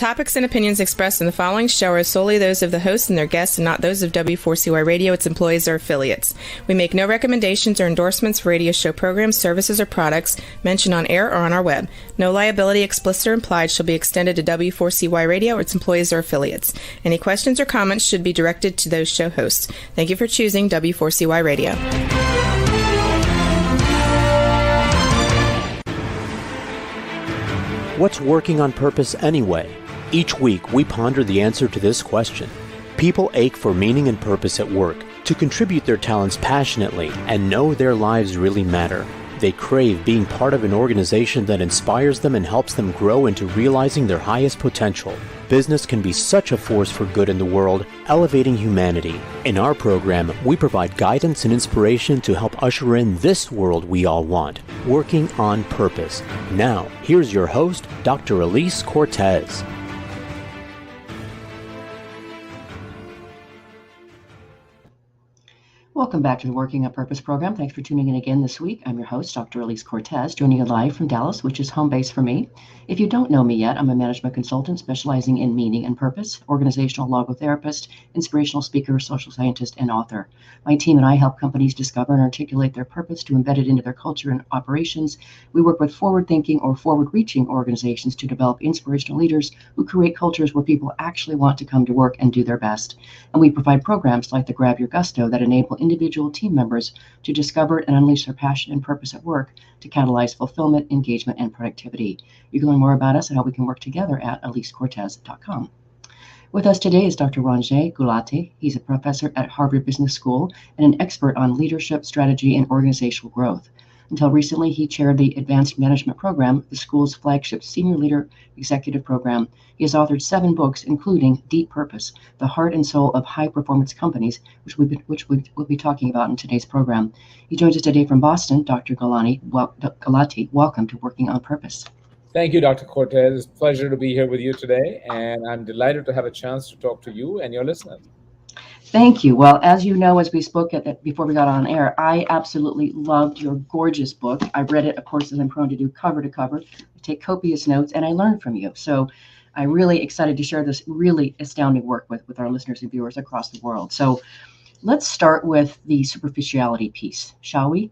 topics and opinions expressed in the following show are solely those of the host and their guests and not those of W4CY Radio, its employees, or affiliates. We make no recommendations or endorsements for radio show programs, services, or products mentioned on air or on our web. No liability, explicit or implied, shall be extended to W4CY Radio or its employees or affiliates. Any questions or comments should be directed to those show hosts. Thank you for choosing W4CY Radio. What's working on purpose anyway? Each week, we ponder the answer to this question. People ache for meaning and purpose at work, to contribute their talents passionately and know their lives really matter. They crave being part of an organization that inspires them and helps them grow into realizing their highest potential. Business can be such a force for good in the world, elevating humanity. In our program, we provide guidance and inspiration to help usher in this world we all want, working on purpose. Now, here's your host, Dr. Elise Cortez. Welcome back to the Working on Purpose program. Thanks for tuning in again this week. I'm your host, Dr. Elise Cortez, joining you live from Dallas, which is home base for me. If you don't know me yet, I'm a management consultant specializing in meaning and purpose, organizational logotherapist, inspirational speaker, social scientist, and author. My team and I help companies discover and articulate their purpose to embed it into their culture and operations. We work with forward-thinking or forward-reaching organizations to develop inspirational leaders who create cultures where people actually want to come to work and do their best. And we provide programs like the Grab Your Gusto that enable individual team members to discover and unleash their passion and purpose at work to catalyze fulfillment, engagement, and productivity. You can learn more about us and how we can work together at elisecortez.com. With us today is Dr. Ranjay Gulati. He's a professor at Harvard Business School and an expert on leadership, strategy, and organizational growth. Until recently, he chaired the Advanced Management Program, the school's flagship senior leader executive program. He has authored 7 books, including Deep Purpose, the heart and soul of high-performance companies, which we'll be talking about in today's program. He joins us today from Boston. Dr. Gulati, welcome to Working on Purpose. Thank you, Dr. Cortez. It's a pleasure to be here with you today, and I'm delighted to have a chance to talk to you and your listeners. Thank you. Well, as you know, as we spoke before we got on air, I absolutely loved your gorgeous book. I read it, of course, as I'm prone to do, cover to cover. I take copious notes, and I learned from you. So I'm really excited to share this really astounding work with our listeners and viewers across the world. So let's start with the superficiality piece, shall we?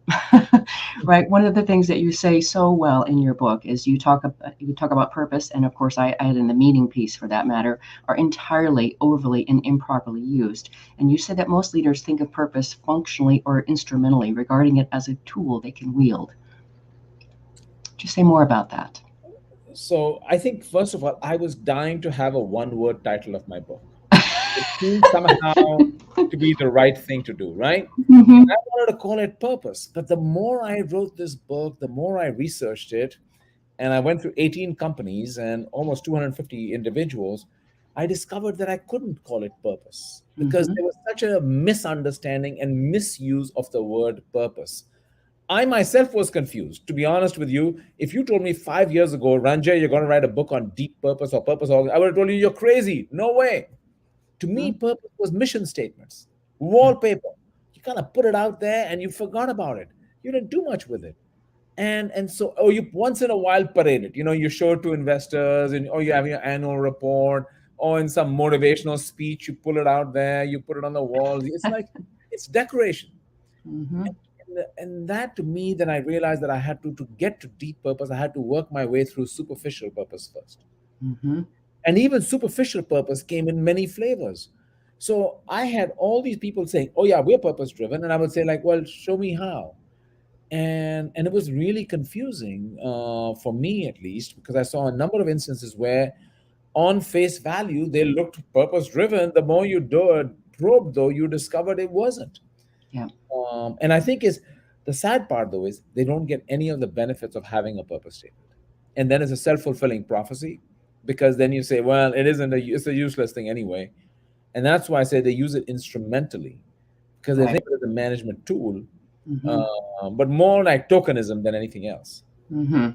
Right. One of the things that you say so well in your book is you talk about purpose, and of course I add in the meaning piece for that matter, are entirely overly and improperly used. And you said that most leaders think of purpose functionally or instrumentally, regarding it as a tool they can wield. Just say more about that. So I think, first of all, I was dying to have a one-word title of my book. It seemed somehow to be the right thing to do, right? Mm-hmm. And I wanted to call it purpose. But the more I wrote this book, the more I researched it, and I went through 18 companies and almost 250 individuals, I discovered that I couldn't call it purpose because there was such a misunderstanding and misuse of the word purpose. I myself was confused, to be honest with you. If you told me 5 years ago, Ranjay, you're going to write a book on deep purpose or purpose, I would have told you, you're crazy. No way. To me, purpose was mission statements, wallpaper. You kind of put it out there and you forgot about it. You didn't do much with it. And so, you once in a while parade it. You show it to investors, or you have your annual report, or in some motivational speech, you pull it out there, you put it on the walls. It's like, it's decoration. Mm-hmm. And that, to me, then I realized that I had to get to deep purpose, I had to work my way through superficial purpose first. Mm-hmm. And even superficial purpose came in many flavors. So I had all these people saying, oh yeah, we're purpose driven. And I would say, like, well, show me how. And it was really confusing for me, at least, because I saw a number of instances where on face value, they looked purpose driven. The more you probe, though, you discovered it wasn't. Yeah. And I think the sad part, though, is they don't get any of the benefits of having a purpose statement. And then it's a self-fulfilling prophecy. Because then you say, well, it's a useless thing anyway. And that's why I say they use it instrumentally, because they think it is a management tool, but more like tokenism than anything else. Hmm.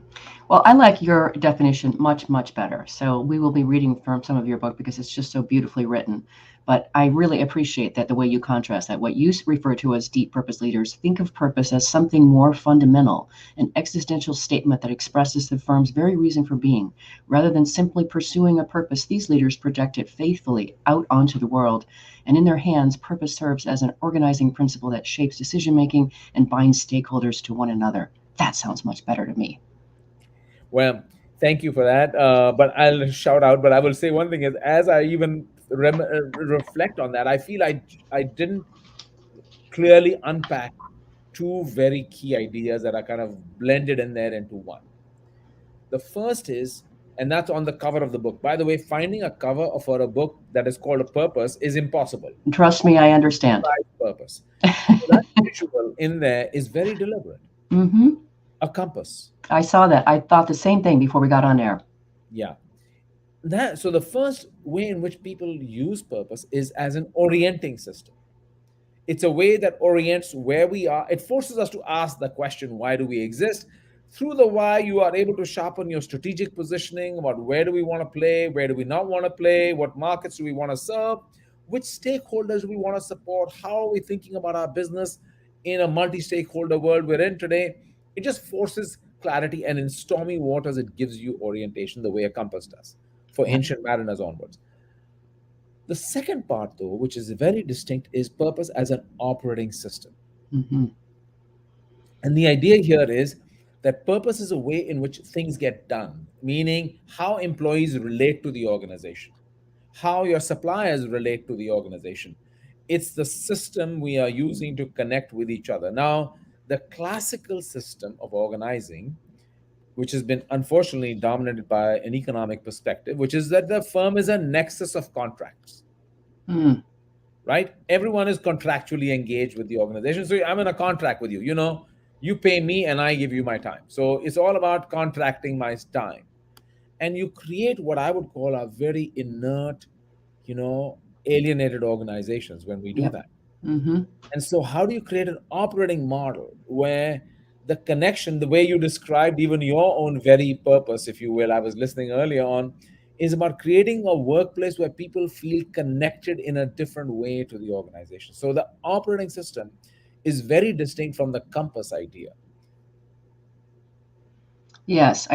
Well, I like your definition much, much better. So we will be reading from some of your book because it's just so beautifully written. But I really appreciate that the way you contrast that. What you refer to as deep purpose leaders think of purpose as something more fundamental, an existential statement that expresses the firm's very reason for being. Rather than simply pursuing a purpose, these leaders project it faithfully out onto the world. And in their hands, purpose serves as an organizing principle that shapes decision making and binds stakeholders to one another. That sounds much better to me. Well, thank you for that. But I'll shout out. But I will say one thing is, as I even reflect on that, I feel I didn't clearly unpack two very key ideas that are kind of blended in there into one. The first is, and that's on the cover of the book. By the way, finding a cover for a book that is called A Purpose is impossible. Trust me, I understand. Purpose. So that visual in there is very deliberate. Hmm. A compass. I saw that. I thought the same thing before we got on air. Yeah. That so the first way in which people use purpose is as an orienting system. It's a way that orients where we are. It forces us to ask the question, why do we exist? Through the why, you are able to sharpen your strategic positioning about where do we want to play, where do we not want to play, what markets do we want to serve, which stakeholders do we want to support, how are we thinking about our business in a multi-stakeholder world we're in today. It just forces clarity, and in stormy waters, it gives you orientation the way a compass does for Yeah. ancient mariners onwards. The second part, though, which is very distinct, is purpose as an operating system. Hmm. And the idea here is that purpose is a way in which things get done, meaning how employees relate to the organization, how your suppliers relate to the organization. It's the system we are using to connect with each other. Now, the classical system of organizing, which has been unfortunately dominated by an economic perspective, which is that the firm is a nexus of contracts, Mm. right? Everyone is contractually engaged with the organization. So I'm in a contract with you. You pay me and I give you my time. So it's all about contracting my time. And you create what I would call a very inert, alienated organizations when we do Yep. that. Hmm. And so, how do you create an operating model where the connection, the way you described even your own very purpose, if you will, I was listening earlier on, is about creating a workplace where people feel connected in a different way to the organization. So, the operating system is very distinct from the compass idea. Yes,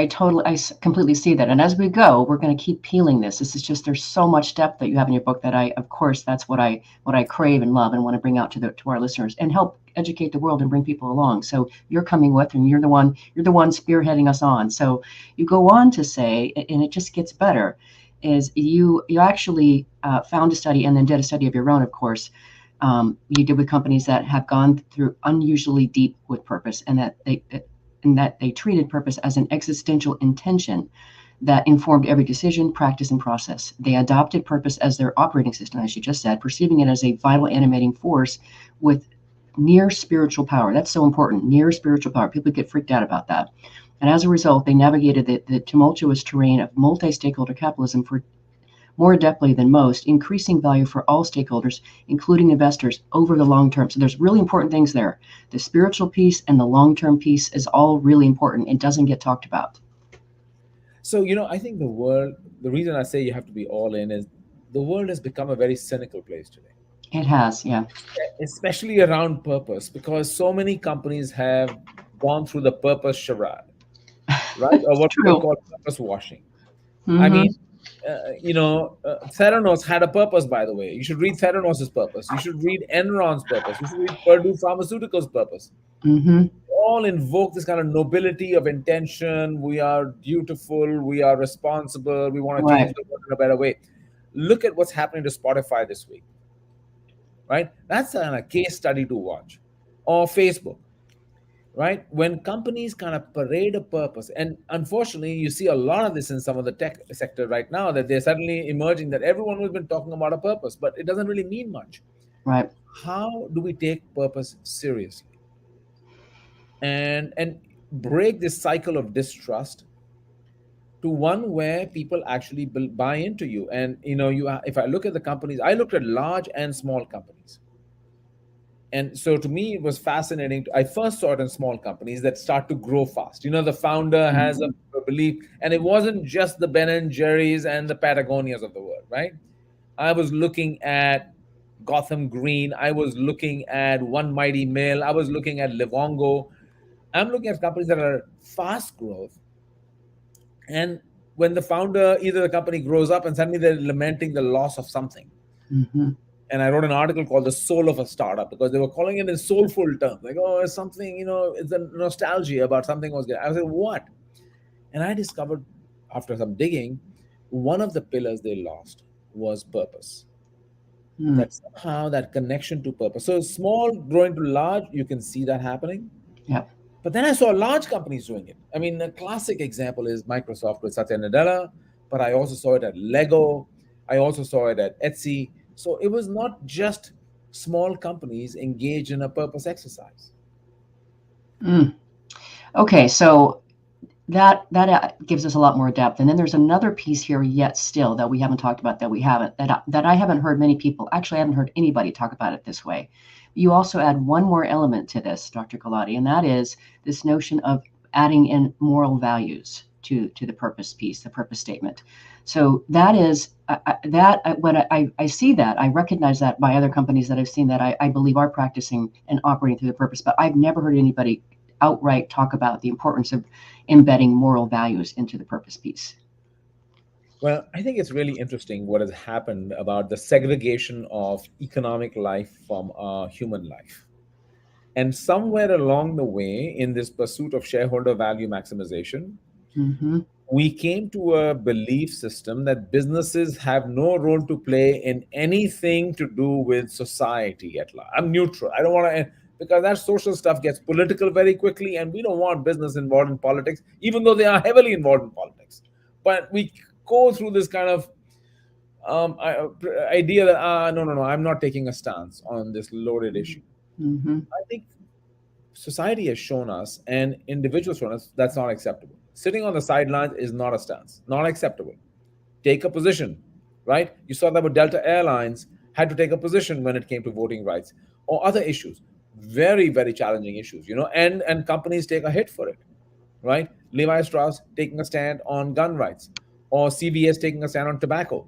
completely see that. And as we go, we're going to keep peeling this. This is just there's so much depth that you have in your book that of course, that's what I crave and love and want to bring out to our listeners and help educate the world and bring people along. So you're coming with, and you're the one spearheading us on. So you go on to say, and it just gets better, is you actually found a study and then did a study of your own, of course. You did with companies that have gone through unusually deep with purpose, and that they treated purpose as an existential intention that informed every decision, practice, and process. They adopted purpose as their operating system, as you just said, perceiving it as a vital animating force with near spiritual power. That's so important, near spiritual power. People get freaked out about that. And as a result, they navigated the tumultuous terrain of multi-stakeholder capitalism for more adeptly than most, increasing value for all stakeholders, including investors, over the long term. So there's really important things there. The spiritual piece and the long-term piece is all really important. It doesn't get talked about. So, I think the reason I say you have to be all in is the world has become a very cynical place today, It has, yeah. especially around purpose, because so many companies have gone through the purpose charade, right? Or It's what people true. call purpose washing. I Mm-hmm. mean, Theranos had a purpose, by the way. You should read Theranos' purpose. You should read Enron's purpose. You should read Purdue Pharmaceuticals' purpose. Mm-hmm. All invoke this kind of nobility of intention. We are dutiful. We are responsible. We want to change Right. the world in a better way. Look at what's happening to Spotify this week, right? That's a case study to watch. Or Facebook, right? When companies kind of parade a purpose, and unfortunately, you see a lot of this in some of the tech sector right now, that they're suddenly emerging that everyone has been talking about a purpose, but it doesn't really mean much. Right. How do we take purpose seriously and break this cycle of distrust to one where people actually buy into you? And if I look at the companies, I looked at large and small companies, And so to me, it was fascinating. I first saw it in small companies that start to grow fast. The founder has a belief, and it wasn't just the Ben and Jerry's and the Patagonias of the world, right? I was looking at Gotham Green. I was looking at One Mighty Mill. I was looking at Livongo. I'm looking at companies that are fast growth. And when the founder, either the company grows up and suddenly they're lamenting the loss of something. Mm-hmm. And I wrote an article called The Soul of a Startup, because they were calling it in soulful terms. Like, oh, it's something, it's a nostalgia about something was good. I said, what? And I discovered, after some digging, one of the pillars they lost was purpose. That somehow that connection to purpose. So small growing to large, you can see that happening. Yep. But then I saw large companies doing it. I mean, a classic example is Microsoft with Satya Nadella, but I also saw it at Lego. I also saw it at Etsy. So it was not just small companies engaged in a purpose exercise. Okay, so that gives us a lot more depth. And then there's another piece here yet still that we haven't talked about, that I haven't heard many people, actually I haven't heard anybody talk about it this way. You also add one more element to this, Dr. Kolati, and that is this notion of adding in moral values to the purpose piece, the purpose statement. So that is when I see that, I recognize that by other companies that I've seen that I believe are practicing and operating through the purpose, but I've never heard anybody outright talk about the importance of embedding moral values into the purpose piece. Well, I think it's really interesting what has happened about the segregation of economic life from human life. And somewhere along the way, in this pursuit of shareholder value maximization, we came to a belief system that businesses have no role to play in anything to do with society at large. I'm neutral. I don't want to, because that social stuff gets political very quickly, and we don't want business involved in politics, even though they are heavily involved in politics. But we go through this kind of idea that, no, I'm not taking a stance on this loaded issue. I think society has shown us, and individuals shown us, that's not acceptable. Sitting on the sidelines is not a stance, not acceptable. Take a position, right? You saw that with Delta Airlines had to take a position when it came to voting rights or other issues, very, very challenging issues, and companies take a hit for it, right? Levi Strauss taking a stand on gun rights, or CVS taking a stand on tobacco.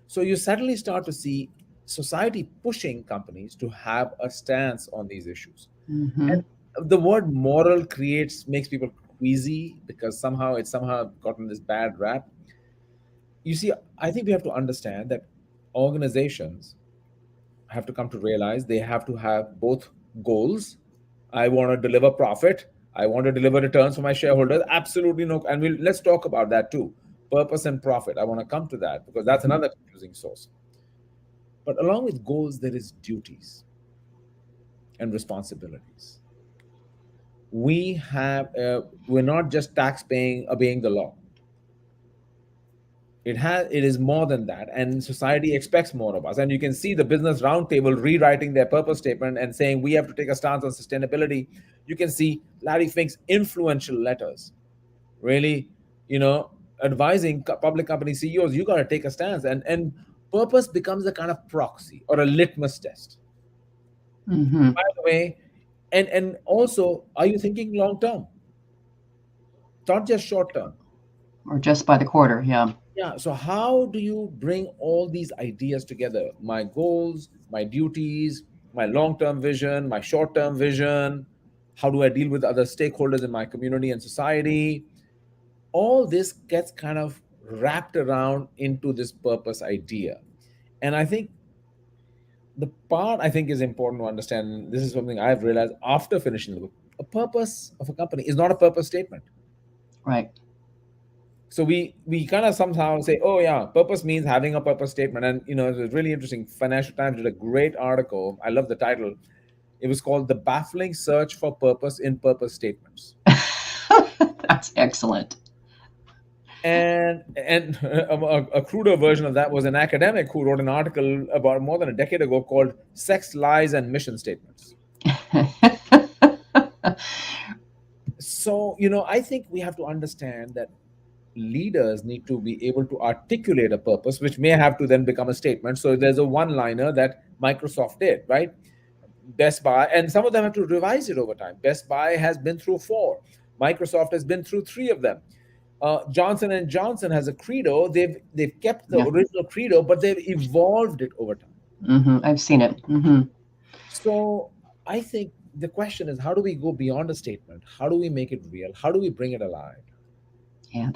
So you suddenly start to see society pushing companies to have a stance on these issues. And the word moral makes people queasy, because it's somehow gotten this bad rap. You see, I think we have to understand that organizations have to come to realize they have to have both goals. I want to deliver profit. I want to deliver returns for my shareholders. Absolutely no. And let's talk about that too. Purpose and profit. I want to come to that, because that's another confusing source. But along with goals, there is duties and responsibilities. We're not just obeying the law. It is more than that, and society expects more of us. And you can see the Business Roundtable rewriting their purpose statement and saying we have to take a stance on sustainability. You can see Larry Fink's influential letters, really, advising public company CEOs, you got to take a stance, and purpose becomes a kind of proxy or a litmus test. By the way, and also, are you thinking long term? Not just short term. Or just by the quarter, yeah. Yeah. So how do you bring all these ideas together? My goals, my duties, my long-term vision, my short-term vision. How do I deal with other stakeholders in my community and society? All this gets kind of wrapped around into this purpose idea. And I think the part I think is important to understand, this is something I've realized after finishing the book, a purpose of a company is not a purpose statement. Right. So we kind of somehow say, oh yeah, purpose means having a purpose statement. And it was really interesting. Financial Times did a great article. I love the title. It was called "The Baffling Search for Purpose in Purpose Statements." That's excellent. And a cruder version of that was an academic who wrote an article about more than a decade ago called "Sex, Lies, and Mission Statements." So I think we have to understand that leaders need to be able to articulate a purpose, which may have to then become a statement. So there's a one-liner that Microsoft did, right? Best Buy, and some of them have to revise it over time. Best Buy has been through four. Microsoft has been through three of them. Johnson and Johnson has a credo. They've kept the Yeah. original credo, but they've evolved it over time. I've seen it. So I think the question is, how do we go beyond a statement? How do we make it real? How do we bring it alive? Yeah,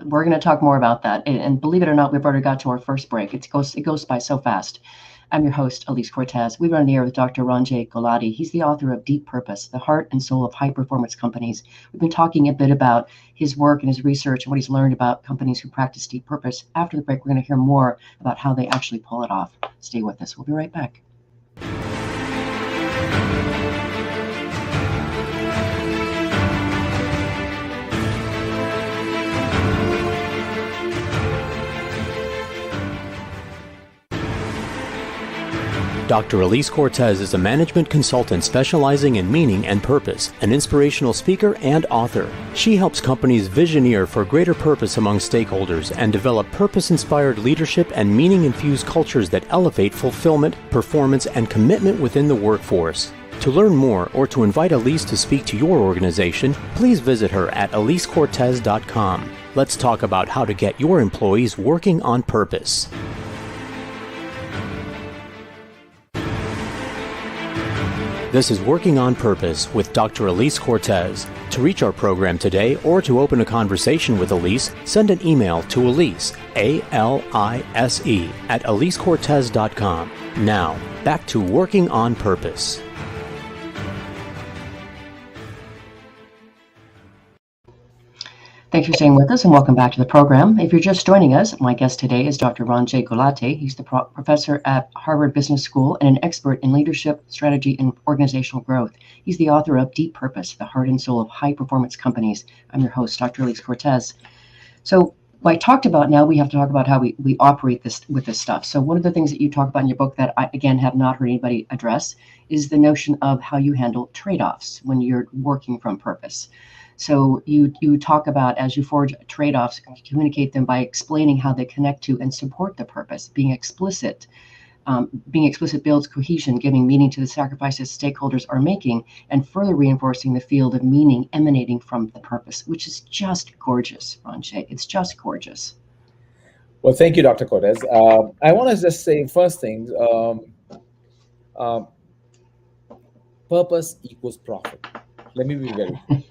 we're going to talk more about that. And believe it or not, we've already got to our first break. It goes by so fast. I'm your host, Elise Cortez. We run the air with Dr. Ranjay Gulati. He's the author of Deep Purpose, the Heart and Soul of High Performance Companies. We've been talking a bit about his work and his research and what he's learned about companies who practice deep purpose. After the break, we're going to hear more about how they actually pull it off. Stay with us. We'll be right back. Dr. Elise Cortez is a management consultant specializing in meaning and purpose, an inspirational speaker and author. She helps companies visioneer for greater purpose among stakeholders and develop purpose-inspired leadership and meaning-infused cultures that elevate fulfillment, performance, and commitment within the workforce. To learn more or to invite Elise to speak to your organization, please visit her at elisecortez.com. Let's talk about how to get your employees working on purpose. This is Working on Purpose with Dr. Elise Cortez. To reach our program today or to open a conversation with Elise, send an email to Elise, A-L-I-S-E, at elisecortez.com. Now, back to Working on Purpose. Thanks for staying with us and welcome back to the program. If you're just joining us, my guest today is Dr. Ranjay Gulati. He's the professor at Harvard Business School and an expert in leadership, strategy, and organizational growth. He's the author of Deep Purpose, the Heart and Soul of High Performance Companies. I'm your host, Dr. Elise Cortez. So what I talked about, now we have to talk about how we operate with this stuff. So one of the things that you talk about in your book that I, again, have not heard anybody address is the notion of how you handle trade-offs when you're working from purpose. So you talk about, as you forge trade-offs, communicate them by explaining how they connect to and support the purpose. Being explicit builds cohesion, giving meaning to the sacrifices stakeholders are making, and further reinforcing the field of meaning emanating from the purpose, which is just gorgeous, Ranjay. It's just gorgeous. Well, thank you, Dr. Cortez. I want to just say first things. Purpose equals profit. Let me be very clear.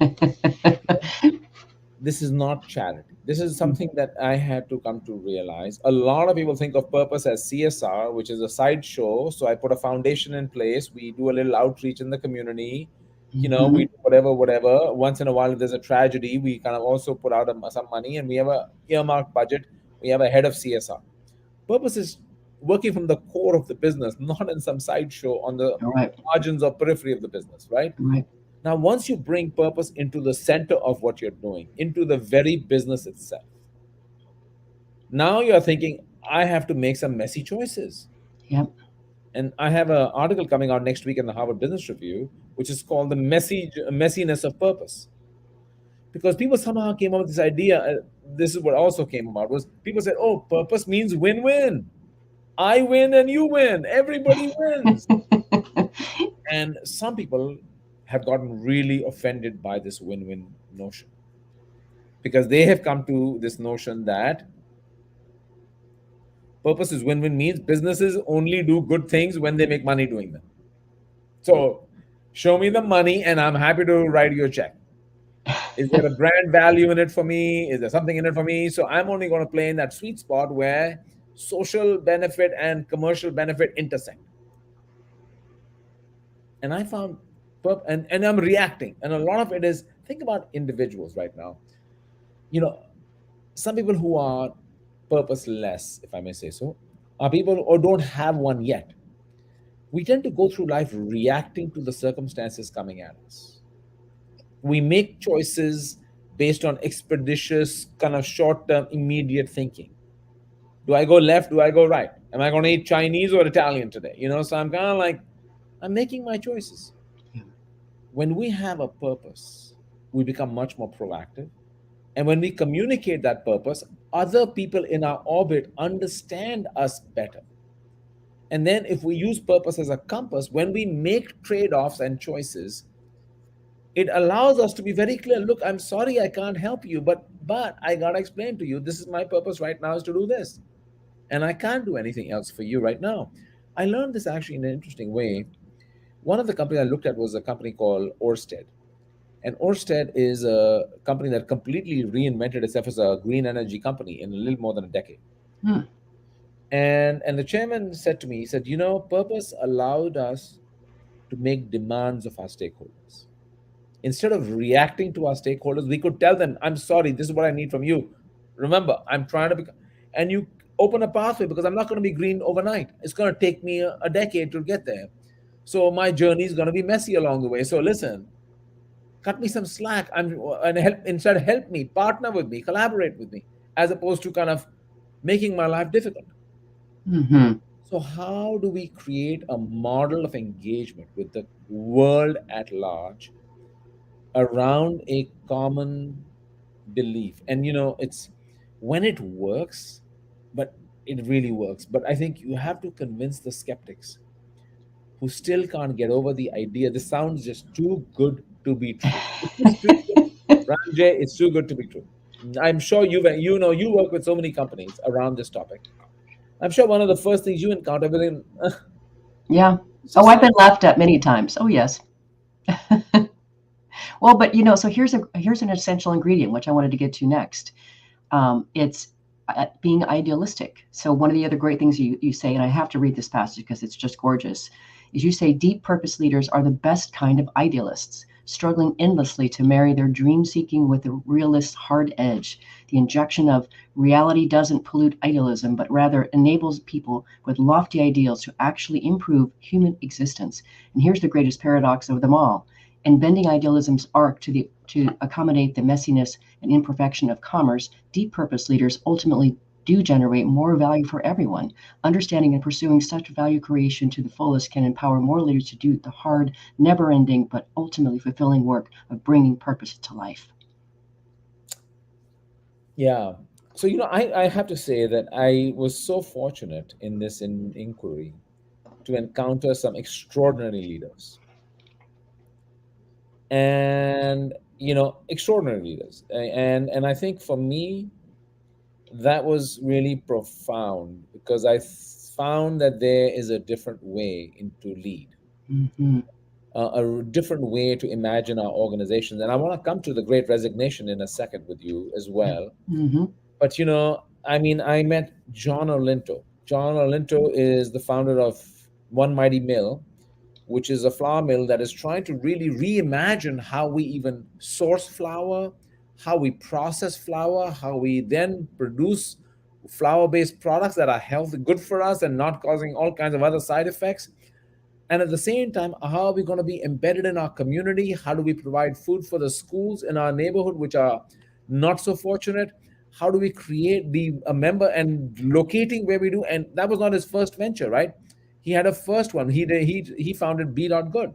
This is not charity. This is something that I had to come to realize. A lot of people think of purpose as CSR, which is a sideshow. So I put a foundation in place. We do a little outreach in the community. We do whatever. Once in a while, if there's a tragedy, we kind of also put out some money, and we have a earmarked budget. We have a head of CSR. Purpose is working from the core of the business, not in some sideshow on the margins or periphery of the business, right? Now, once you bring purpose into the center of what you're doing, into the very business itself, now you're thinking, I have to make some messy choices. Yep. And I have an article coming out next week in the Harvard Business Review, which is called The Messiness of Purpose. Because people somehow came up with this idea, this is what also came about, was people said, oh, purpose means win-win. I win and you win. Everybody wins. And some people have gotten really offended by this win-win notion, because they have come to this notion that purpose is win-win means businesses only do good things when they make money doing them. So show me the money and I'm happy to write you a check. Is there a brand value in it for me? Is there something in it for me? So I'm only going to play in that sweet spot where social benefit and commercial benefit intersect. And I found and I'm reacting. And a lot of it is, think about individuals right now. Some people who are purposeless, if I may say so, are people or don't have one yet. We tend to go through life reacting to the circumstances coming at us. We make choices based on expeditious, kind of short-term, immediate thinking. Do I go left? Do I go right? Am I going to eat Chinese or Italian today? So I'm kind of like, I'm making my choices. When we have a purpose, we become much more proactive. And when we communicate that purpose, other people in our orbit understand us better. And then if we use purpose as a compass, when we make trade-offs and choices, it allows us to be very clear. Look, I'm sorry I can't help you, but I gotta explain to you, this is my purpose right now, is to do this. And I can't do anything else for you right now. I learned this actually in an interesting way. One of the companies I looked at was a company called Orsted. And Orsted is a company that completely reinvented itself as a green energy company in a little more than a decade. Hmm. And the chairman said to me, he said, purpose allowed us to make demands of our stakeholders. Instead of reacting to our stakeholders, we could tell them, I'm sorry, this is what I need from you. Remember, I'm trying to become, and you open a pathway, because I'm not going to be green overnight. It's going to take me a decade to get there. So my journey is going to be messy along the way. So listen, cut me some slack, and help me, partner with me, collaborate with me, as opposed to kind of making my life difficult. Hmm. So how do we create a model of engagement with the world at large around a common belief? And it's when it works, but it really works. But I think you have to convince the skeptics who still can't get over the idea. This sounds just too good to be true. It's just too good. Ranjay, it's too good to be true. I'm sure you work with so many companies around this topic. I'm sure one of the first things you encounter within Yeah. it's Oh, just I've not. been laughed at many times. Oh, yes. Well, but so here's an essential ingredient which I wanted to get to next. It's being idealistic. So one of the other great things you say, and I have to read this passage because it's just gorgeous, is you say deep purpose leaders are the best kind of idealists, struggling endlessly to marry their dream seeking with the realist's hard edge. The injection of reality doesn't pollute idealism, but rather enables people with lofty ideals to actually improve human existence. And here's the greatest paradox of them all. In bending idealism's arc to accommodate the messiness and imperfection of commerce, deep purpose leaders ultimately do generate more value for everyone. Understanding and pursuing such value creation to the fullest can empower more leaders to do the hard, never ending, but ultimately fulfilling work of bringing purpose to life. Yeah. So, I have to say that I was so fortunate in this inquiry to encounter some extraordinary leaders, and extraordinary leaders. And I think for me, that was really profound, because found that there is a different way into lead, Mm-hmm. a different way to imagine our organizations. And I want to come to the Great Resignation in a second with you as well. Mm-hmm. But I mean, I met John Olinto. John Olinto is the founder of One Mighty Mill, which is a flour mill that is trying to really reimagine how we even source flour, how we process flour, how we then produce flour-based products that are healthy, good for us, and not causing all kinds of other side effects. And at the same time, how are we going to be embedded in our community? How do we provide food for the schools in our neighborhood, which are not so fortunate? How do we create a member and locating where we do? And that was not his first venture, right? He had a first one. He founded Be Dot Good.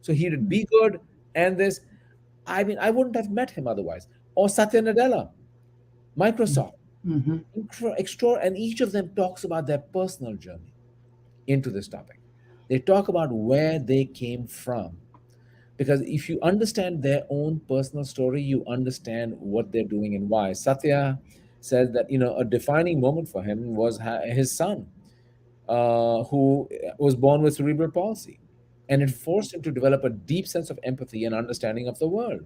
So he did Be Good and this. I mean, I wouldn't have met him otherwise. Or Satya Nadella, Microsoft, Mm-hmm. extra, and each of them talks about their personal journey into this topic. They talk about where they came from. Because if you understand their own personal story, you understand what they're doing and why. Satya says that, a defining moment for him was his son, who was born with cerebral palsy. And it forced him to develop a deep sense of empathy and understanding of the world,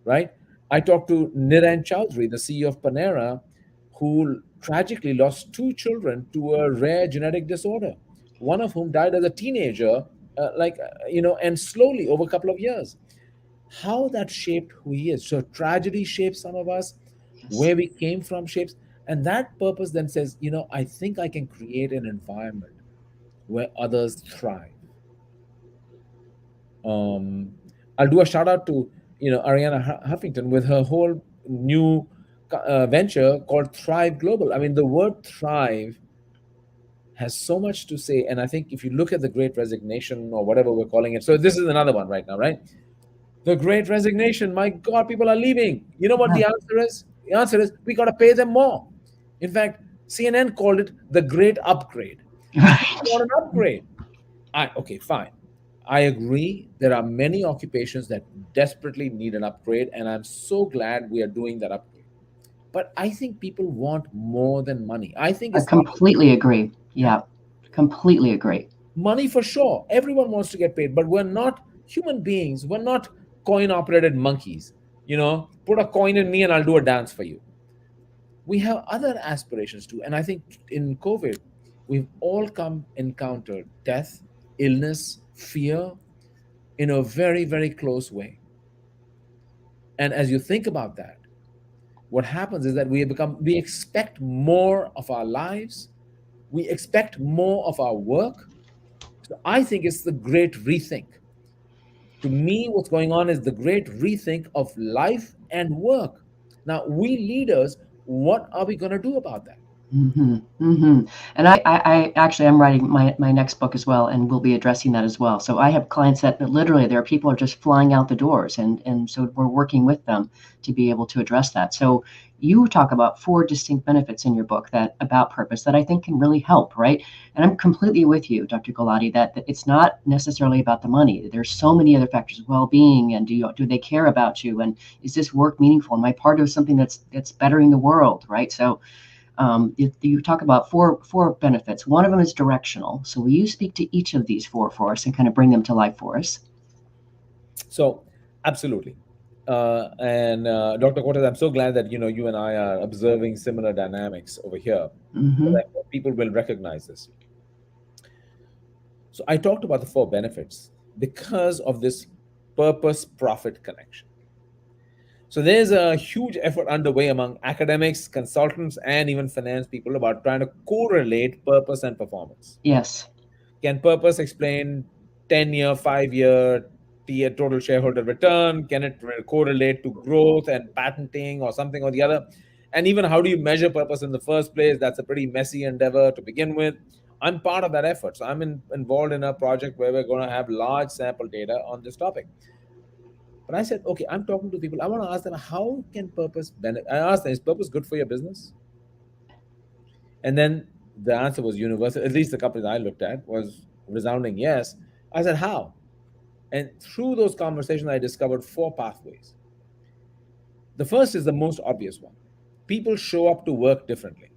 right? I talked to Niran Chowdhury, the CEO of Panera, who tragically lost two children to a rare genetic disorder, one of whom died as a teenager, and slowly over a couple of years. How that shaped who he is. So tragedy shapes some of us, Yes. where we came from shapes, and that purpose then says, I think I can create an environment where others thrive. Um, I'll do a shout out to Ariana Huffington with her whole new venture called Thrive Global. I mean, the word thrive has so much to say, and I think if you look at the Great Resignation or whatever we're calling it, so this is another one right now, right? The Great Resignation. My God, people are leaving. You know what Yeah. the answer is? The answer is we got to pay them more. In fact, CNN called it the Great Upgrade. Right. want an upgrade. Okay, fine. I agree. There are many occupations that desperately need an upgrade, and I'm so glad we are doing that upgrade. But I think people want more than money. I think I it's not completely agree. Yeah, completely agree. money for sure. Everyone wants to get paid, but we're not human beings. We're not coin operated monkeys. Put a coin in me and I'll do a dance for you. We have other aspirations too. And I think in COVID, we've all come encountered death, illness, fear in a very, very close way. And as you think about that, what happens is that we expect more of our lives, we expect more of our work. So I think it's the great rethink. To me, what's going on is the great rethink of life and work. Now, we leaders, what are we going to do about that? And I actually am writing my next book as well, and we'll be addressing that as well. So I have clients that literally there are people are just flying out the doors, and so we're working with them to be able to address that. So you talk about four distinct benefits in your book that about purpose that I think can really help, right? And I'm completely with you, Dr. Gulati, that it's not necessarily about the money. There's so many other factors, well-being, and do they care about you, and is this work meaningful? Am I part of something that's bettering the world, right? So you talk about four benefits. One of them is directional. So will you speak to each of these four for us and kind of bring them to life for us? So, absolutely. And Dr. Cortez, I'm so glad that you and I are observing similar dynamics over here, so Mm-hmm. that people will recognize this. So I talked about the four benefits because of this purpose-profit connection. So there's a huge effort underway among academics, consultants, and even finance people about trying to correlate purpose and performance. Yes. Can purpose explain 10-year, 5-year total shareholder return? Can it correlate to growth and patenting or something or the other? And even how do you measure purpose in the first place? That's a pretty messy endeavor to begin with. I'm part of that effort. So I'm involved in a project where we're going to have large sample data on this topic. But I said, okay, I'm talking to people. I want to ask them, how can purpose benefit? I asked them, is purpose good for your business? And then the answer was universal. At least the companies I looked at was resounding yes. I said, how? And through those conversations, I discovered four pathways. The first is the most obvious one. People show up to work differently.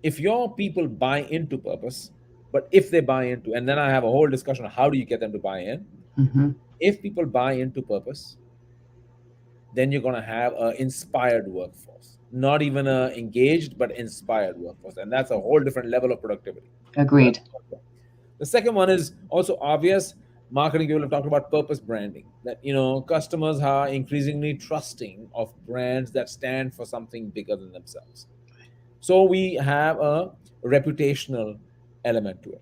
If your people buy into purpose, but if they buy into, and then I have a whole discussion on how do you get them to buy in. Mm-hmm. If people buy into purpose, then you're going to have an inspired workforce, not even a engaged, but inspired workforce. And that's a whole different level of productivity. So Agreed. the second one is also obvious. Marketing people have talked about purpose branding, that customers are increasingly trusting of brands that stand for something bigger than themselves. So we have a reputational element to it.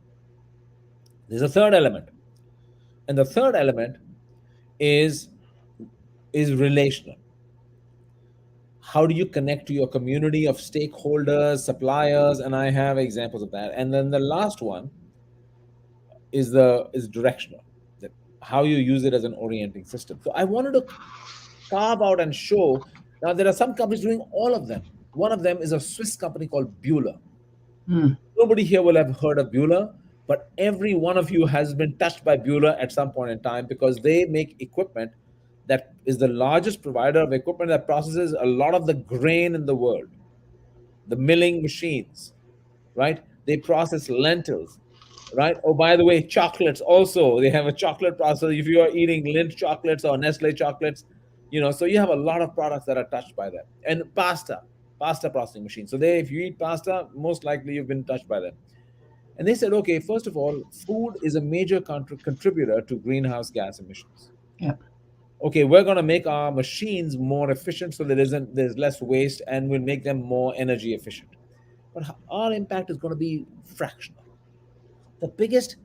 There's a third element, and the third element is relational. How do you connect to your community of stakeholders, suppliers? And I have examples of that. And then the last one is directional, that how you use it as an orienting system. So I wanted to carve out and show. Now there are some companies doing all of them. One of them is a Swiss company called Bueller. Mm. Nobody here will have heard of Bueller, but every one of you has been touched by Bueller at some point in time, because they make equipment that is the largest provider of equipment that processes a lot of the grain in the world. The milling machines, right? They process lentils, right? Oh, by the way, chocolates also. They have a chocolate processor. If you are eating Lindt chocolates or Nestle chocolates, so you have a lot of products that are touched by them. And pasta processing machines. So if you eat pasta, most likely you've been touched by them. And they said, okay, first of all, food is a major contributor to greenhouse gas emissions. Yeah. Okay, we're going to make our machines more efficient so there's less waste, and we'll make them more energy efficient. But our impact is going to be fractional. The biggest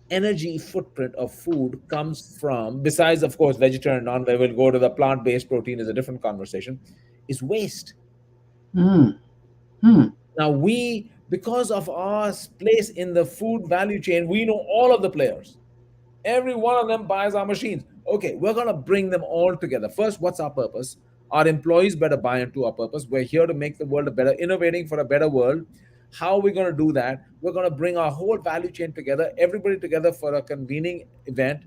energy footprint of food comes from, besides, of course, vegetarian, non-veg, we'll go to the plant-based protein is a different conversation, is waste. Mm. Mm. Now because of our place in the food value chain, we know all of the players. Every one of them buys our machines. Okay, we're going to bring them all together. First, what's our purpose? Our employees better buy into our purpose. We're here to make the world a better, innovating for a better world. How are we going to do that? We're going to bring our whole value chain together, everybody together for a convening event,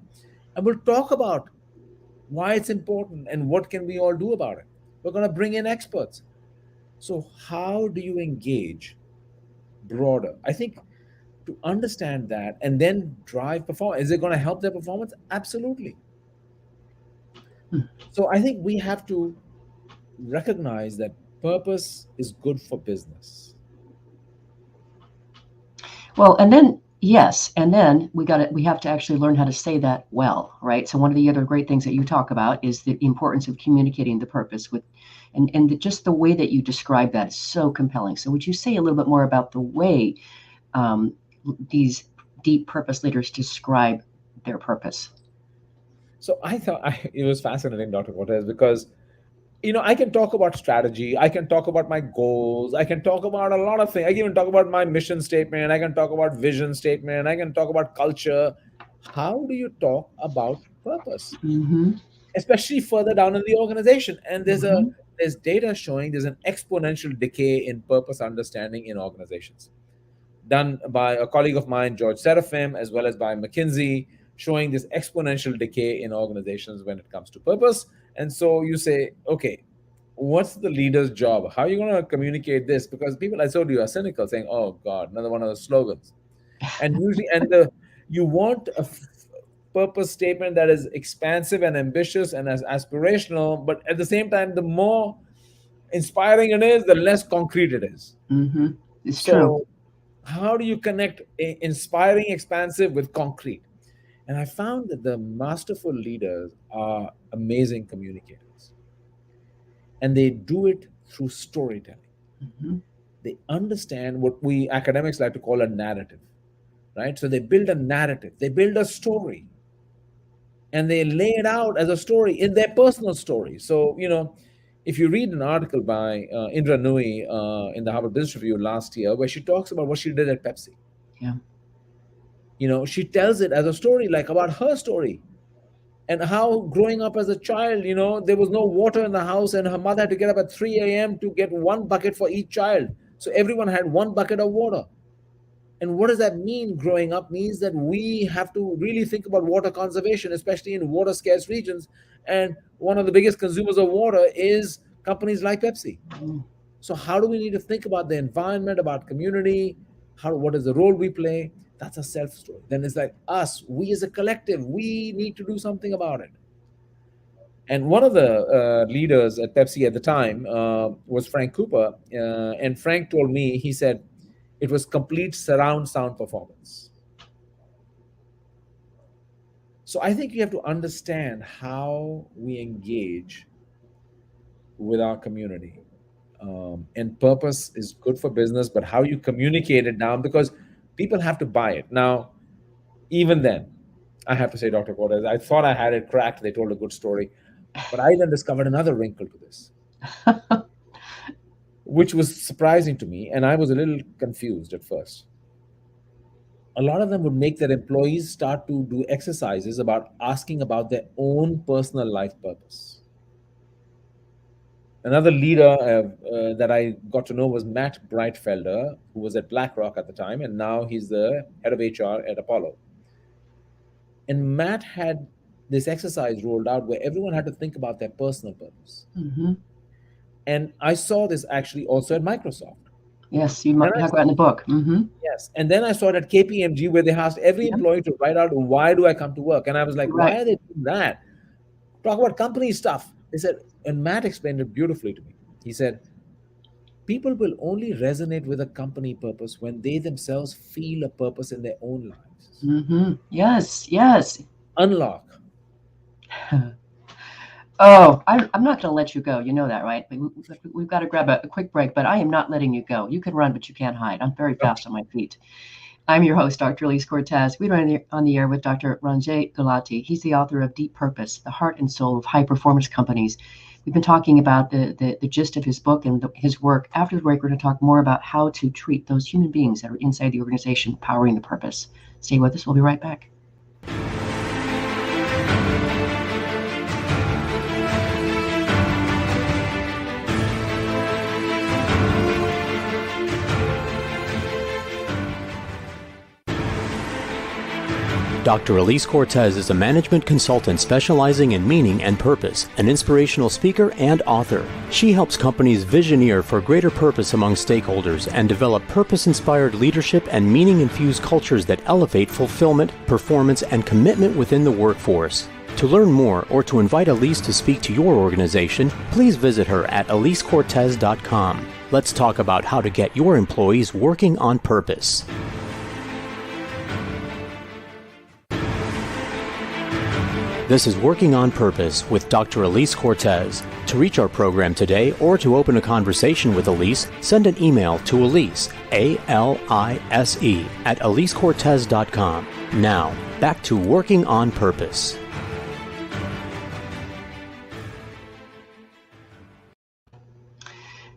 and we'll talk about why it's important and what can we all do about it. We're going to bring in experts. So how do you engage broader? I think to understand that and then drive performance. Is it going to help their performance? Absolutely. So I think we have to recognize that purpose is good for business. Well, and then yes, and then we have to actually learn how to say that well, right? So one of the other great things that you talk about is the importance of communicating the purpose with, and just the way that you describe that is so compelling. So would you say a little bit more about the way these deep purpose leaders describe their purpose? So I thought it was fascinating, Dr. Cortez, because I can talk about strategy, I can talk about my goals, I can talk about a lot of things. I can even talk about my mission statement, I can talk about vision statement, I can talk about culture. How do you talk about purpose? Mm-hmm. Especially further down in the organization. And Mm-hmm. there's data showing there's an exponential decay in purpose understanding in organizations, done by a colleague of mine, George Serafim, as well as by McKinsey, showing this exponential decay in organizations when it comes to purpose. And so you say, okay, what's the leader's job? How are you going to communicate this? Because people, I told you, are cynical, saying, oh God, another one of those slogans. And usually, you want a purpose statement that is expansive and ambitious and as aspirational, but at the same time, the more inspiring it is, the less concrete it is. Mm-hmm. It's So true. how do you connect inspiring, expansive with concrete? And I found that the masterful leaders are amazing communicators. And they do it through storytelling. Mm-hmm. They understand what we academics like to call a narrative, right? So they build a narrative, they build a story, and they lay it out as a story in their personal story. So, if you read an article by Indra Nui in the Harvard Business Review last year, where she talks about what she did at Pepsi. Yeah. She tells it as a story, like about her story and how growing up as a child, there was no water in the house and her mother had to get up at 3 a.m. to get one bucket for each child. So everyone had one bucket of water. And what does that mean? Growing up means that we have to really think about water conservation, especially in water scarce regions. And one of the biggest consumers of water is companies like Pepsi. So how do we need to think about the environment, about community? What is the role we play? That's a self story. Then it's like we as a collective, we need to do something about it. And one of the leaders at Pepsi at the time was Frank Cooper. And Frank told me, he said, it was complete surround sound performance. So I think you have to understand how we engage with our community. And purpose is good for business, but how you communicate it down, because people have to buy it. Now, even then, I have to say, Dr. Cortez, I thought I had it cracked. They told a good story. But I then discovered another wrinkle to this, which was surprising to me. And I was a little confused at first. A lot of them would make their employees start to do exercises about asking about their own personal life purpose. Another leader that I got to know was Matt Breitfelder, who was at BlackRock at the time, and now he's the head of HR at Apollo. And Matt had this exercise rolled out where everyone had to think about their personal purpose. Mm-hmm. And I saw this actually also at Microsoft. Yes, you might have got in the book. Mm-hmm. Yes. And then I saw it at KPMG, where they asked every employee to write out, why do I come to work? And I was like, why are they doing that? Talk about company stuff. They said, and Matt explained it beautifully to me. He said, people will only resonate with a company purpose when they themselves feel a purpose in their own lives. Mm-hmm. Yes. Unlock. Oh, I'm not going to let you go. You know that, right? We've got to grab a quick break, but I am not letting you go. You can run, but you can't hide. I'm very fast on my feet. I'm your host, Dr. Elise Cortez. We're on the air with Dr. Ranjay Gulati. He's the author of Deep Purpose, the heart and soul of high-performance companies. We've been talking about the gist of his book and his work. After the break, we're going to talk more about how to treat those human beings that are inside the organization, powering the purpose. Stay with us. We'll be right back. Dr. Elise Cortez is a management consultant specializing in meaning and purpose, an inspirational speaker and author. She helps companies visioneer for greater purpose among stakeholders and develop purpose-inspired leadership and meaning-infused cultures that elevate fulfillment, performance, and commitment within the workforce. To learn more or to invite Elise to speak to your organization, please visit her at elisecortez.com. Let's talk about how to get your employees working on purpose. This is Working on Purpose with Dr. Elise Cortez. To reach our program today or to open a conversation with Elise, send an email to Elise, A-L-I-S-E, at elisecortez.com. Now, back to Working on Purpose.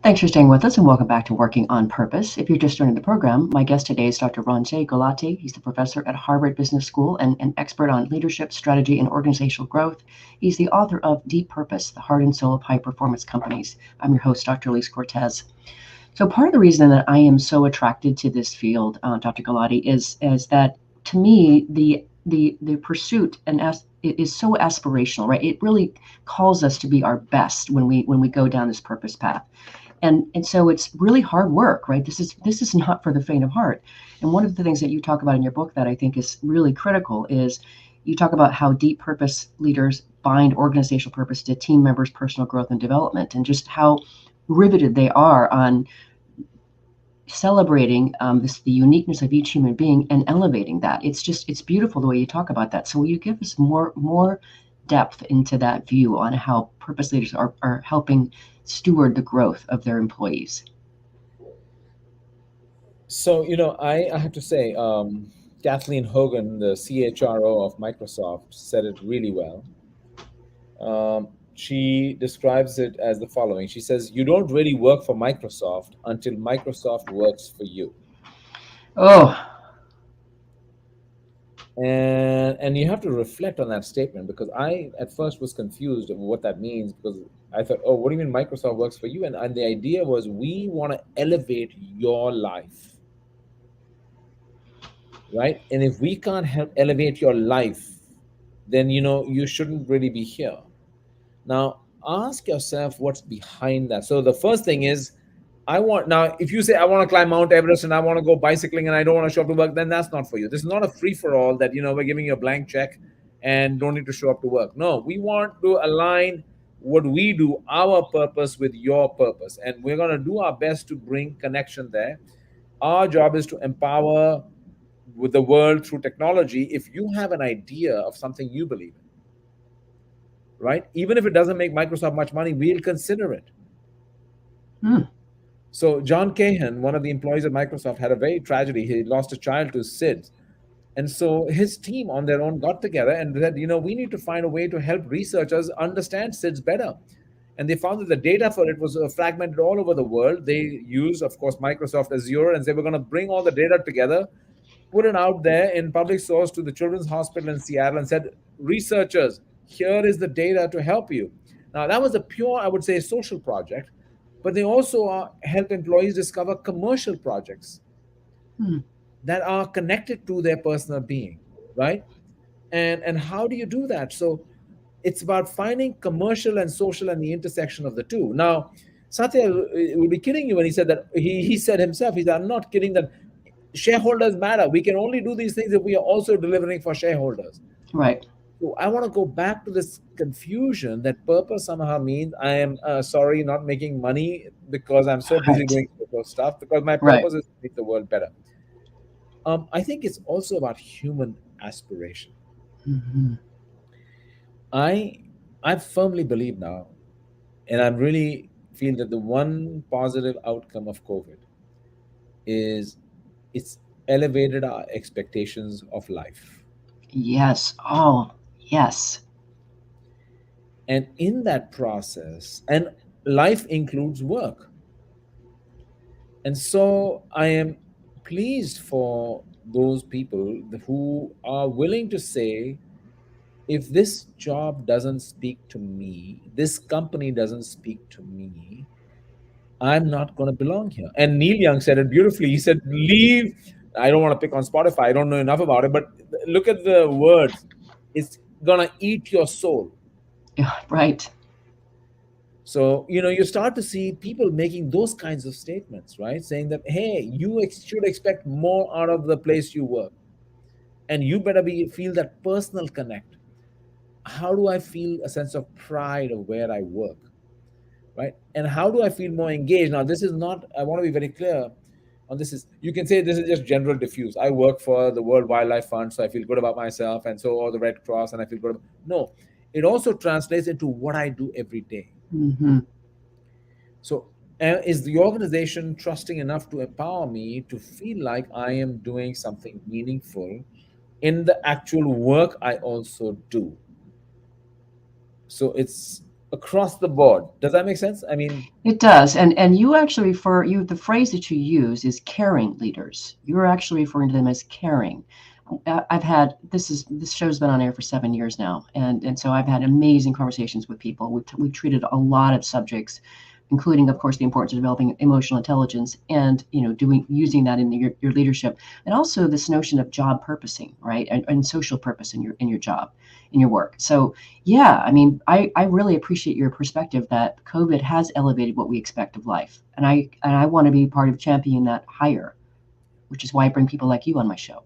Thanks for staying with us and welcome back to Working on Purpose. If you're just joining the program, my guest today is Dr. Ranjay Gulati. He's the professor at Harvard Business School and an expert on leadership, strategy, and organizational growth. He's the author of Deep Purpose, the Heart and Soul of High Performance Companies. I'm your host, Dr. Elise Cortez. So part of the reason that I am so attracted to this field, Dr. Gulati, is that to me, the pursuit is so aspirational, right? It really calls us to be our best when we go down this purpose path. And so it's really hard work, right? This is not for the faint of heart. And one of the things that you talk about in your book that I think is really critical is you talk about how deep purpose leaders bind organizational purpose to team members' personal growth and development, and just how riveted they are on celebrating the uniqueness of each human being and elevating that. It's beautiful the way you talk about that. So will you give us more depth into that view on how purpose leaders are helping steward the growth of their employees? So, I have to say, Kathleen Hogan, the CHRO of Microsoft, said it really well. She describes it as the following. She says, you don't really work for Microsoft until Microsoft works for you. Oh. And you have to reflect on that statement, because I at first was confused of what that means, because I thought, oh, what do you mean Microsoft works for you? And the idea was, we want to elevate your life, right? And if we can't help elevate your life, then you shouldn't really be here. Now ask yourself what's behind that. So the first thing is, if you say I want to climb Mount Everest and I want to go bicycling and I don't want to show up to work, then that's not for you. This is not a free-for-all that we're giving you a blank check and don't need to show up to work. No, we want to align what we do, our purpose, with your purpose, and we're going to do our best to bring connection there. Our job is to empower with the world through technology. If you have an idea of something you believe in, right, even if it doesn't make Microsoft much money, we'll consider it. So John Cahan, one of the employees at Microsoft, had a very tragedy. He lost a child to SIDS. And so his team on their own got together and said, we need to find a way to help researchers understand SIDS better. And they found that the data for it was fragmented all over the world. They used, of course, Microsoft Azure, and they were going to bring all the data together, put it out there in public source to the Children's Hospital in Seattle, and said, researchers, here is the data to help you. Now, that was a pure, I would say, social project. But they also help employees discover commercial projects that are connected to their personal being, right? And how do you do that? So it's about finding commercial and social and the intersection of the two. Now, Satya would be kidding you when he said that. He said himself, he said, I'm not kidding, that shareholders matter. We can only do these things if we are also delivering for shareholders. Right. So I want to go back to this confusion that purpose somehow means I am not making money because I'm so busy doing social stuff, because my purpose is to make the world better. I think it's also about human aspiration. Mm-hmm. I firmly believe now, and I really feel that the one positive outcome of COVID is it's elevated our expectations of life. Yes. Oh, yes. And in that process, and life includes work. And so I am pleased for those people who are willing to say, if this job doesn't speak to me, this company doesn't speak to me, I'm not going to belong here. And Neil Young said it beautifully. He said, leave I don't want to pick on Spotify. I don't know enough about it, but look at the words. It's gonna eat your soul. Yeah, right. So, you start to see people making those kinds of statements, right? Saying that, hey, you should expect more out of the place you work. And you better feel that personal connect. How do I feel a sense of pride of where I work? Right? And how do I feel more engaged? Now, this is not, I want to be very clear on this is, you can say this is just general diffuse. I work for the World Wildlife Fund, so I feel good about myself, and so or the Red Cross, and I feel good about, no, it also translates into what I do every day. Mm-hmm. So, is the organization trusting enough to empower me to feel like I am doing something meaningful in the actual work I also do? So it's across the board. Does that make sense? I mean, It does. And you actually the phrase that you use is caring leaders. You're actually referring to them as caring. I've had this show's been on air for 7 years now, and so I've had amazing conversations with people. We treated a lot of subjects, including, of course, the importance of developing emotional intelligence, and using that in your leadership, and also this notion of job purposing, right, and social purpose in your job, in your work. So yeah, I mean, I really appreciate your perspective that COVID has elevated what we expect of life, and I want to be part of championing that higher, which is why I bring people like you on my show.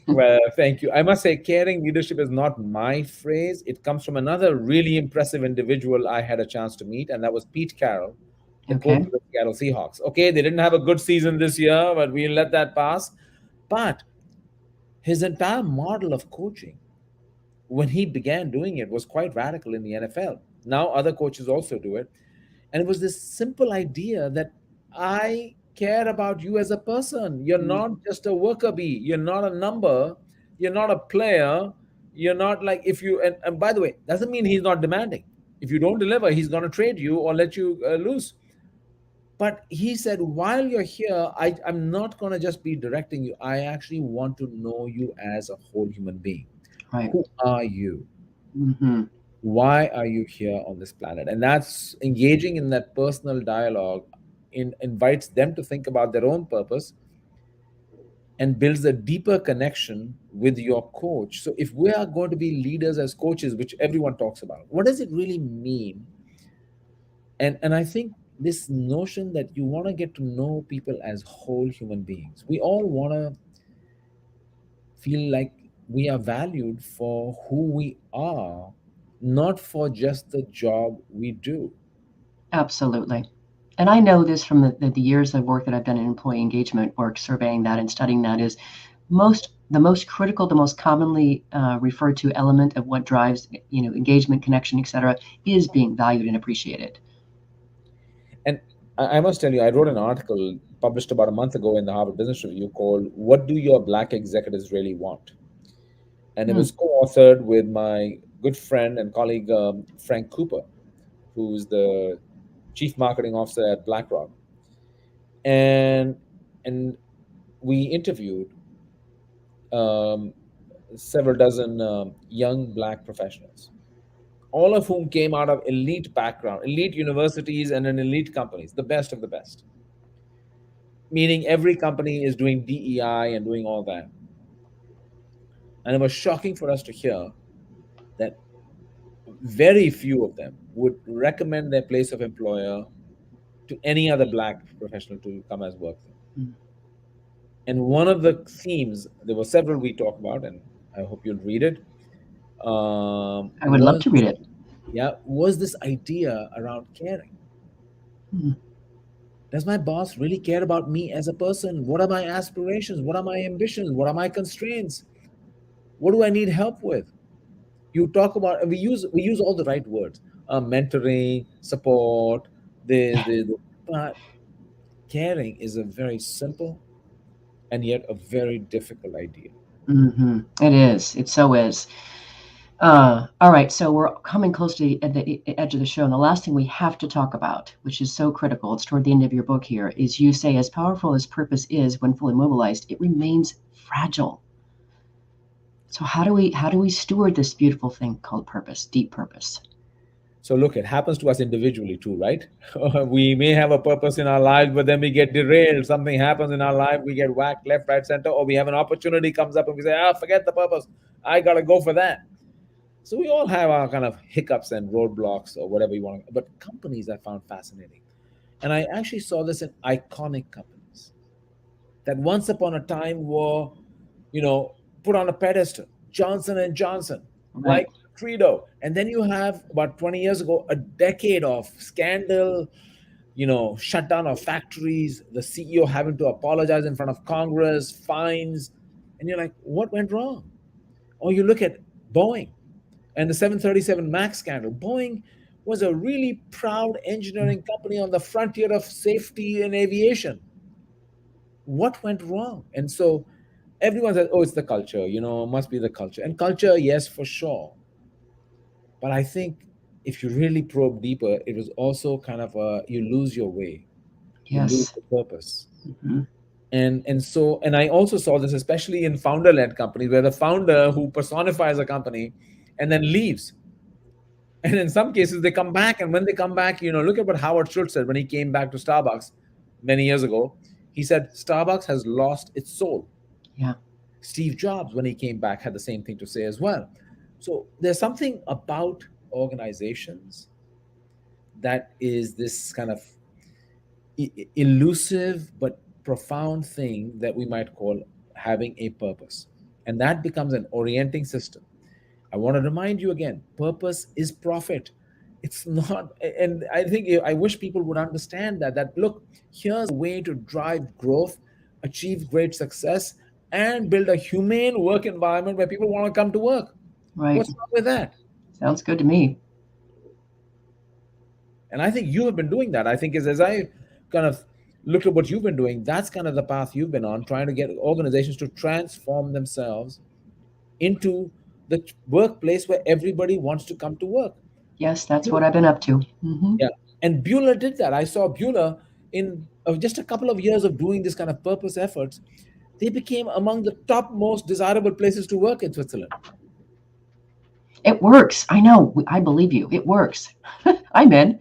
well, thank you. I must say, caring leadership is not my phrase. It comes from another really impressive individual I had a chance to meet, and that was Pete Carroll, the coach Okay. of the Seattle Seahawks. Okay, they didn't have a good season this year, but we'll let that pass. But his entire model of coaching, when he began doing it, was quite radical in the NFL. Now other coaches also do it. And it was this simple idea that I care about you as a person. You're not just a worker bee. You're not a number. You're not a player. You're not like, if you, and by the way, doesn't mean he's not demanding. If you don't deliver, he's going to trade you or let you lose. But he said, while you're here, I'm not going to just be directing you. I actually want to know you as a whole human being. Right. Who are you? Mm-hmm. Why are you here on this planet? And that's engaging in that personal dialogue, invites them to think about their own purpose and builds a deeper connection with your coach. So if we are going to be leaders as coaches, which everyone talks about, what does it really mean? And I think this notion that you want to get to know people as whole human beings, we all want to feel like we are valued for who we are, not for just the job we do. Absolutely. And I know this from the years of work that I've done in employee engagement work, surveying that and studying that, is the most critical, the most commonly referred to element of what drives engagement, connection, etc., is being valued and appreciated. And I must tell you, I wrote an article published about a month ago in the Harvard Business Review called "What Do Your Black Executives Really Want?" And it Hmm. was co-authored with my good friend and colleague Frank Cooper, who's the chief marketing officer at BlackRock. And we interviewed um, several dozen young black professionals, all of whom came out of elite background, elite universities, and in elite companies, the best of the best. Meaning every company is doing DEI and doing all that. And it was shocking for us to hear that very few of them would recommend their place of employer to any other black professional to come as work there. Hmm. And one of the themes, there were several we talked about, and I hope you'll read it, I would love was to read it. was this idea around caring. Hmm. Does my boss really care about me as a person? What are my aspirations? What are my ambitions? What are my constraints? What do I need help with? You talk about, we use all the right words, mentoring, support, but caring is a very simple and yet a very difficult idea. Hmm. It is. It so is. All right, so we're coming close to the edge of the show, and the last thing we have to talk about, which is so critical, it's toward the end of your book here, is you say, as powerful as purpose is when fully mobilized, it remains fragile. So how do we steward this beautiful thing called purpose, deep purpose? So look, it happens to us individually too, right? We may have a purpose in our lives, but then we get derailed. Something happens in our life, we get whacked left, right, center, or we have an opportunity comes up and we say, forget the purpose. I got to go for that. So we all have our kind of hiccups and roadblocks or whatever you want. But companies I found fascinating. And I actually saw this in iconic companies that once upon a time were, put on a pedestal. Johnson and Johnson, Right. like credo. And then you have about 20 years ago, a decade of scandal, shutdown of factories, the CEO having to apologize in front of Congress, fines. And you're like, what went wrong? Or you look at Boeing and the 737 MAX scandal. Boeing was a really proud engineering company on the frontier of safety in aviation. What went wrong? And so everyone says, it's the culture, must be the culture. And culture, yes, for sure. But I think if you really probe deeper, it was also kind of you lose your way. You lose Yes. the purpose. Mm-hmm. And I also saw this especially in founder-led companies where the founder who personifies a company and then leaves. And in some cases they come back, and when they come back, look at what Howard Schultz said when he came back to Starbucks many years ago. He said Starbucks has lost its soul. Yeah. Steve Jobs, when he came back, had the same thing to say as well. So there's something about organizations that is this kind of elusive but profound thing that we might call having a purpose. And that becomes an orienting system. I want to remind you again, purpose is profit. It's not, and I wish people would understand that look, here's a way to drive growth, achieve great success, and build a humane work environment where people want to come to work. Right. What's wrong with that? Sounds good to me. And I think you have been doing that. I think as I kind of look at what you've been doing, that's kind of the path you've been on, trying to get organizations to transform themselves into the workplace where everybody wants to come to work. Yes, that's what I've been up to. Mm-hmm. Yeah. And Bueller did that. I saw Bueller in just a couple of years of doing this kind of purpose efforts. They became among the top most desirable places to work in Switzerland. It works. I know. I believe you. It works. I'm in.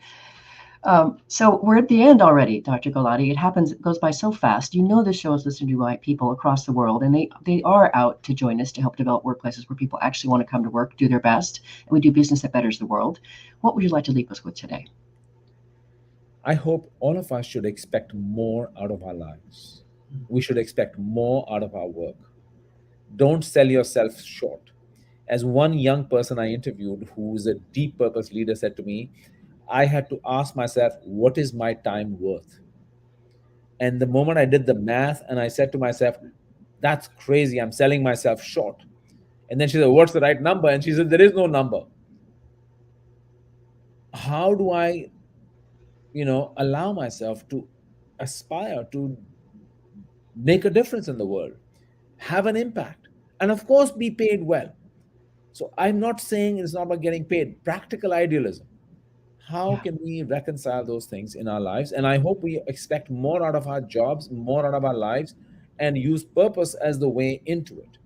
So we're at the end already, Dr. Gulati. It goes by so fast. This show is listened to by people across the world, and they are out to join us to help develop workplaces where people actually want to come to work, do their best, and we do business that betters the world. What would you like to leave us with today? I hope all of us should expect more out of our lives. We should expect more out of our work. Don't sell yourself short. As one young person I interviewed, who's a deep purpose leader, said to me, I had to ask myself, what is my time worth? And the moment I did the math and I said to myself, that's crazy, I'm selling myself short. And then she said, what's the right number? And she said, there is no number. How do I, allow myself to aspire to make a difference in the world, have an impact, and of course, be paid well? So I'm not saying it's not about getting paid. Practical idealism. How can we reconcile those things in our lives? And I hope we expect more out of our jobs, more out of our lives, and use purpose as the way into it.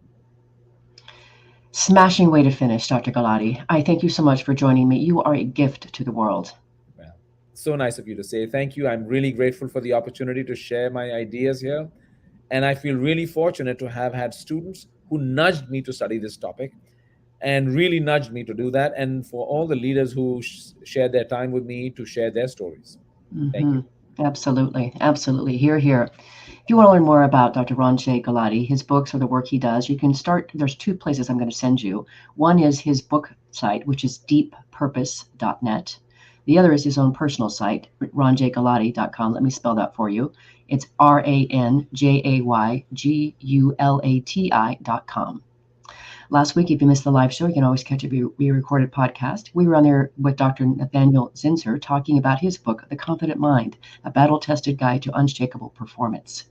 Smashing way to finish, Dr. Gulati. I thank you so much for joining me. You are a gift to the world. Well, so nice of you to say. Thank you. I'm really grateful for the opportunity to share my ideas here. And I feel really fortunate to have had students who nudged me to study this topic and really nudged me to do that. And for all the leaders who shared their time with me to share their stories. Thank you. Absolutely. Absolutely. Hear, hear. If you want to learn more about Dr. Ranjay Gulati, his books or the work he does, you can start. There's two places I'm going to send you. One is his book site, which is deeppurpose.net. The other is his own personal site, ranjaygulati.com. Let me spell that for you. It's RANJAYGULATI.com. Last week, if you missed the live show, you can always catch a re-recorded podcast. We were on there with Dr. Nathaniel Zinsser talking about his book, The Confident Mind, a battle-tested guide to unshakable performance.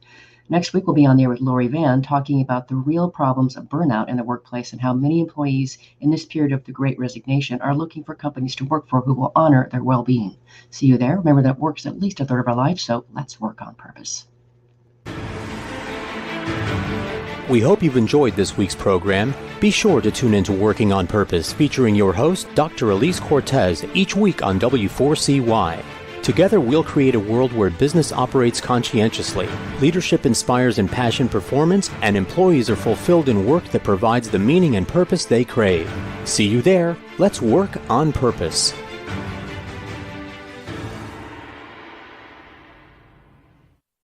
Next week, we'll be on there with Lori Van talking about the real problems of burnout in the workplace and how many employees in this period of the Great Resignation are looking for companies to work for who will honor their well-being. See you there. Remember that work is at least a third of our life, so let's work on purpose. We hope you've enjoyed this week's program. Be sure to tune into Working on Purpose, featuring your host, Dr. Elise Cortez, each week on W4CY. Together, we'll create a world where business operates conscientiously, leadership inspires impassioned performance, and employees are fulfilled in work that provides the meaning and purpose they crave. See you there. Let's work on purpose.